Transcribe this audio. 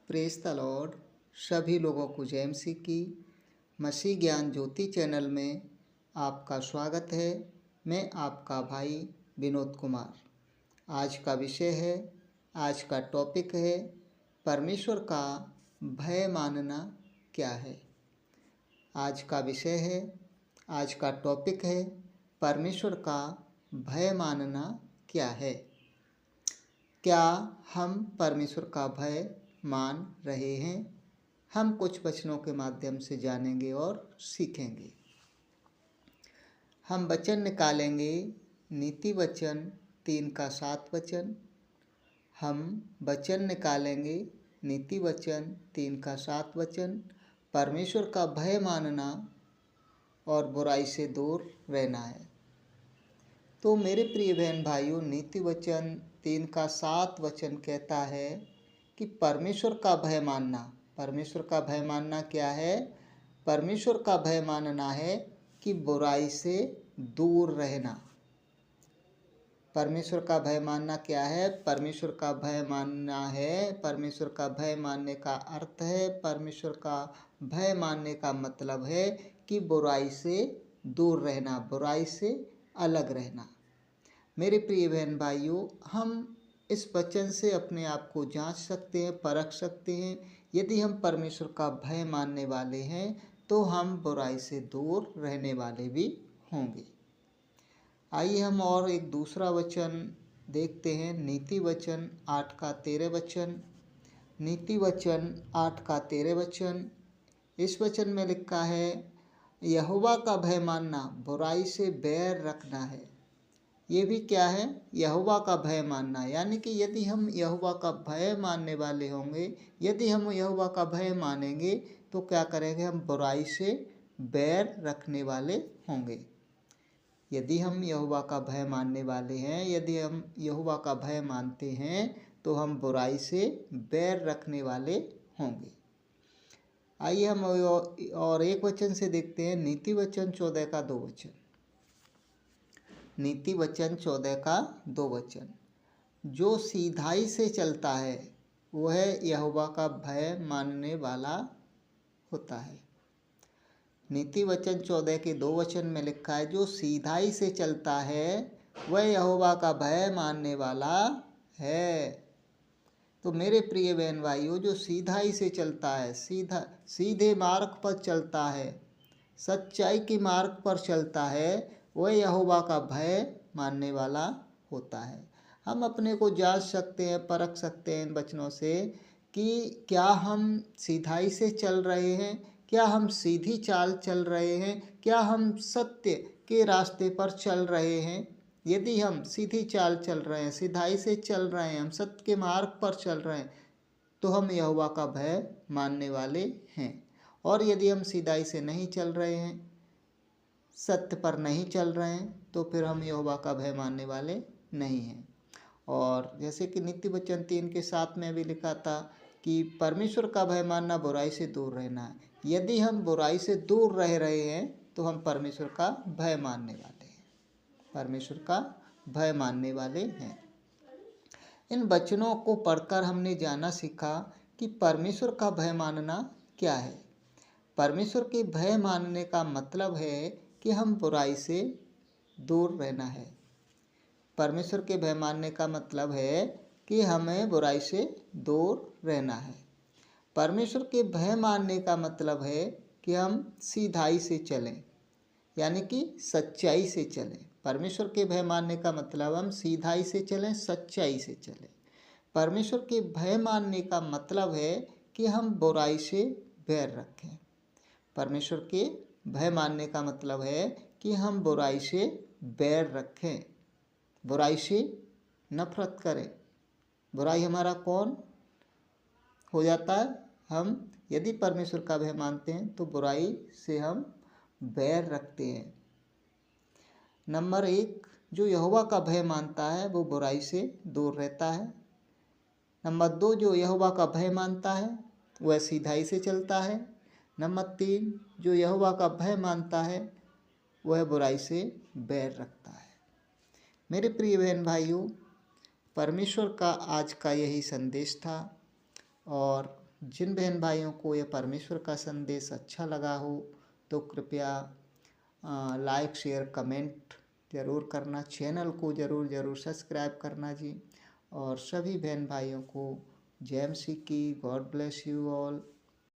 Praise the Lord. सभी लोगों को जय मसीह की। मसीह ज्ञान ज्योति चैनल में आपका स्वागत है। मैं आपका भाई विनोद कुमार। आज का विषय है, आज का टॉपिक है, परमेश्वर का भय मानना क्या है। आज का विषय है, आज का टॉपिक है, परमेश्वर का भय मानना क्या है। क्या हम परमेश्वर का भय मान रहे हैं? हम कुछ वचनों के माध्यम से जानेंगे और सीखेंगे। हम वचन निकालेंगे नीति वचन 3 का 7 वचन। हम वचन निकालेंगे नीति वचन 3 का 7 वचन। परमेश्वर का भय मानना और बुराई से दूर रहना है। तो मेरे प्रिय बहन भाइयों, नीति वचन 3 का 7 वचन कहता है कि परमेश्वर का भय मानना। परमेश्वर का भय मानना क्या है? परमेश्वर का भय मानना है कि बुराई से दूर रहना। परमेश्वर का भय मानना क्या है? परमेश्वर का भय मानना है, परमेश्वर का भय मानने का अर्थ है, परमेश्वर का भय मानने का मतलब है कि बुराई से दूर रहना, बुराई से अलग रहना। मेरे प्रिय बहन भाइयों, हम इस वचन से अपने आप को जांच सकते हैं, परख सकते हैं। यदि हम परमेश्वर का भय मानने वाले हैं तो हम बुराई से दूर रहने वाले भी होंगे। आइए हम और एक दूसरा वचन देखते हैं। नीति वचन 8 का 13 वचन। नीति वचन 8 का 13 वचन। इस वचन में लिखा है, यहोवा का भय मानना बुराई से बैर रखना है। ये भी क्या है? यहोवा का भय मानना। यानी कि यदि हम यहोवा का भय मानने वाले होंगे, यदि हम यहोवा का भय मानेंगे तो क्या करेंगे? हम बुराई से बैर रखने वाले होंगे। यदि हम यहोवा का भय मानने वाले हैं, यदि हम यहोवा का भय मानते हैं तो हम बुराई से बैर रखने वाले होंगे। आइए हम और एक वचन से देखते हैं। नीति वचन 14 का 2 वचन। नीति वचन 14 का 2 वचन। जो सीधाई से चलता है वह यहोवा का भय मानने वाला होता है। नीति वचन 14 के 2 वचन में लिखा है, जो सीधाई से चलता है वह यहोवा का भय मानने वाला है। तो मेरे प्रिय बहन भाइयों, जो सीधाई से चलता है, सीधे मार्ग पर चलता है, सच्चाई के मार्ग पर चलता है, वह यहोवा का भय मानने वाला होता है। हम अपने को जांच सकते हैं, परख सकते हैं इन वचनों से कि क्या हम सीधाई से चल रहे हैं, क्या हम सीधी चाल चल रहे हैं, क्या हम सत्य के रास्ते पर चल रहे हैं। यदि हम सीधी चाल चल रहे हैं, सीधाई से चल रहे हैं, हम सत्य के मार्ग पर चल रहे हैं तो हम यहोवा का भय मानने वाले हैं। और यदि हम सीधाई से नहीं चल रहे हैं, सत्य पर नहीं चल रहे हैं, तो फिर हम यहोवा का भय मानने वाले नहीं हैं। और जैसे कि नीति वचन 3 के 7 में भी लिखा था कि परमेश्वर का भय मानना बुराई से दूर रहना है। यदि हम बुराई से दूर रह रहे हैं तो हम परमेश्वर का भय मानने वाले हैं, परमेश्वर का भय मानने वाले हैं। इन वचनों को पढ़कर हमने जाना सीखा कि परमेश्वर का भय मानना क्या है। परमेश्वर के भय मानने का मतलब है कि हम बुराई से दूर रहना है। परमेश्वर के भय मानने का मतलब है कि हमें बुराई से दूर रहना है। परमेश्वर के भय मानने का मतलब है कि हम सीधाई से चलें, यानी कि सच्चाई से चलें। परमेश्वर के भय मानने का मतलब हम सीधाई से चलें, सच्चाई से चलें। परमेश्वर के भय मानने का मतलब है कि हम बुराई से बैर रखें। परमेश्वर के भय मानने का मतलब है कि हम बुराई से बैर रखें, बुराई से नफरत करें। बुराई हमारा कौन हो जाता है? हम यदि परमेश्वर का भय मानते हैं तो बुराई से हम बैर रखते हैं। नंबर 1, जो यहोवा का भय मानता है वो बुराई से दूर रहता है। नंबर 2, जो यहोवा का भय मानता है वह सीधाई से चलता है। नंबर 3, जो यहोवा का भय मानता है वह बुराई से बैर रखता है। मेरे प्रिय बहन भाइयों, परमेश्वर का आज का यही संदेश था और जिन बहन भाइयों को यह परमेश्वर का संदेश अच्छा लगा हो तो कृपया लाइक शेयर कमेंट ज़रूर करना, चैनल को ज़रूर सब्सक्राइब करना जी। और सभी बहन भाइयों को जय मसीह की, गॉड ब्लेस यू ऑल।